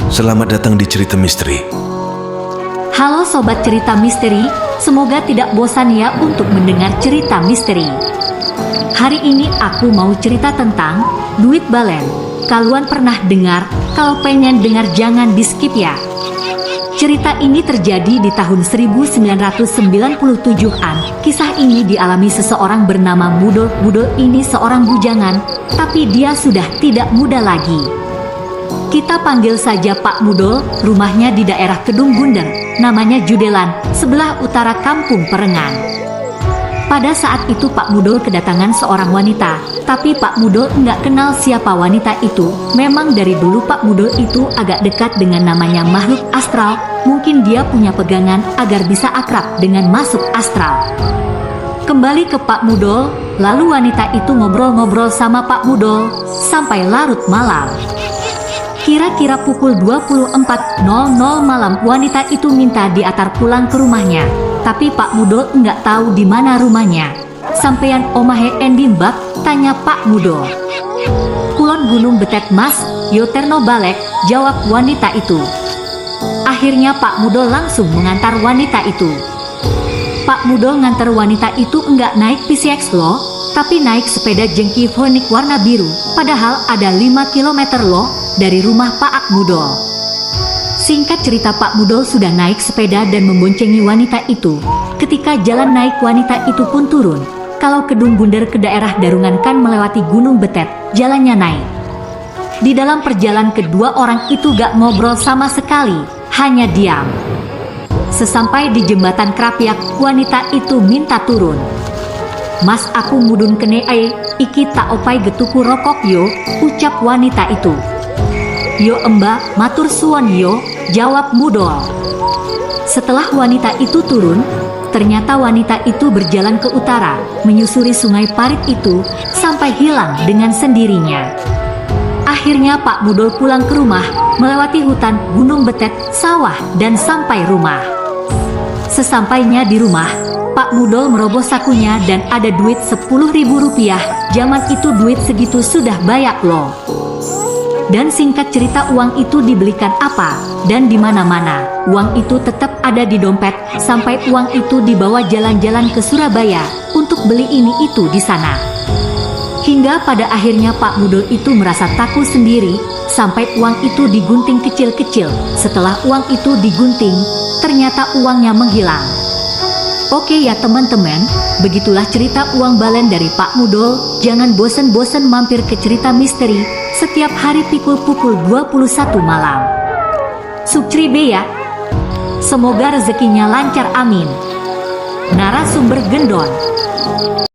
Selamat datang di Cerita Misteri. Halo Sobat Cerita Misteri, semoga tidak bosan ya untuk mendengar cerita misteri. Hari ini aku mau cerita tentang duit balen. Kalian pernah dengar? Kalau pengen dengar jangan di skip ya. Cerita ini terjadi di tahun 1997-an. Kisah ini dialami seseorang bernama Mudol. Mudol ini seorang bujangan, tapi dia sudah tidak muda lagi. Kita panggil saja Pak Mudol. Rumahnya di daerah Kedung Bunder, namanya Judelan, sebelah utara Kampung Perengan. Pada saat itu Pak Mudol kedatangan seorang wanita, tapi Pak Mudol nggak kenal siapa wanita itu. Memang dari dulu Pak Mudol itu agak dekat dengan namanya makhluk astral. Mungkin dia punya pegangan agar bisa akrab dengan masuk astral. Kembali ke Pak Mudol, lalu wanita itu ngobrol-ngobrol sama Pak Mudol sampai larut malam. Kira-kira pukul 24.00 malam wanita itu minta diantar pulang ke rumahnya. Tapi Pak Mudol nggak tahu di mana rumahnya. Sampeyan omahe endi mbak? Tanya Pak Mudol. Kulon Gunung Betet Mas, yo terno balek, jawab wanita itu. Akhirnya Pak Mudol langsung mengantar wanita itu. Pak Mudol ngantar wanita itu enggak naik PCX loh, tapi naik sepeda jengki Phoenix warna biru. Padahal ada 5 km loh dari rumah Pak Mudol. Singkat cerita, Pak Mudol sudah naik sepeda dan memboncengi wanita itu. Ketika jalan naik, wanita itu pun turun. Kalau Kedung Bunder ke daerah Darungan kan melewati Gunung Betet, jalannya naik. Di dalam perjalanan kedua orang itu gak ngobrol sama sekali, hanya diam. Sesampai di jembatan Krapiak, wanita itu minta turun. Mas aku mudun kene ae, iki tak opai getuku rokok yo, ucap wanita itu. Yo mbak, matur suwon yo, jawab Mudol. Setelah wanita itu turun, ternyata wanita itu berjalan ke utara, menyusuri sungai parit itu, sampai hilang dengan sendirinya. Akhirnya Pak Mudol pulang ke rumah, melewati hutan, gunung betet, sawah, dan sampai rumah. Sesampainya di rumah, Pak Mudol meroboh sakunya dan ada duit 10.000 rupiah. Zaman itu duit segitu sudah banyak loh. Dan singkat cerita, uang itu dibelikan apa dan di mana-mana. Uang itu tetap ada di dompet sampai uang itu dibawa jalan-jalan ke Surabaya untuk beli ini itu di sana. Hingga pada akhirnya Pak Mudol itu merasa takut sendiri sampai uang itu digunting kecil-kecil. Setelah uang itu digunting, ternyata uangnya menghilang. Oke ya teman-teman, begitulah cerita uang balen dari Pak Mudol. Jangan bosan-bosan mampir ke Cerita Misteri setiap hari pukul 21 malam. Subscribe ya. Semoga rezekinya lancar, amin. Narasumber Gendon.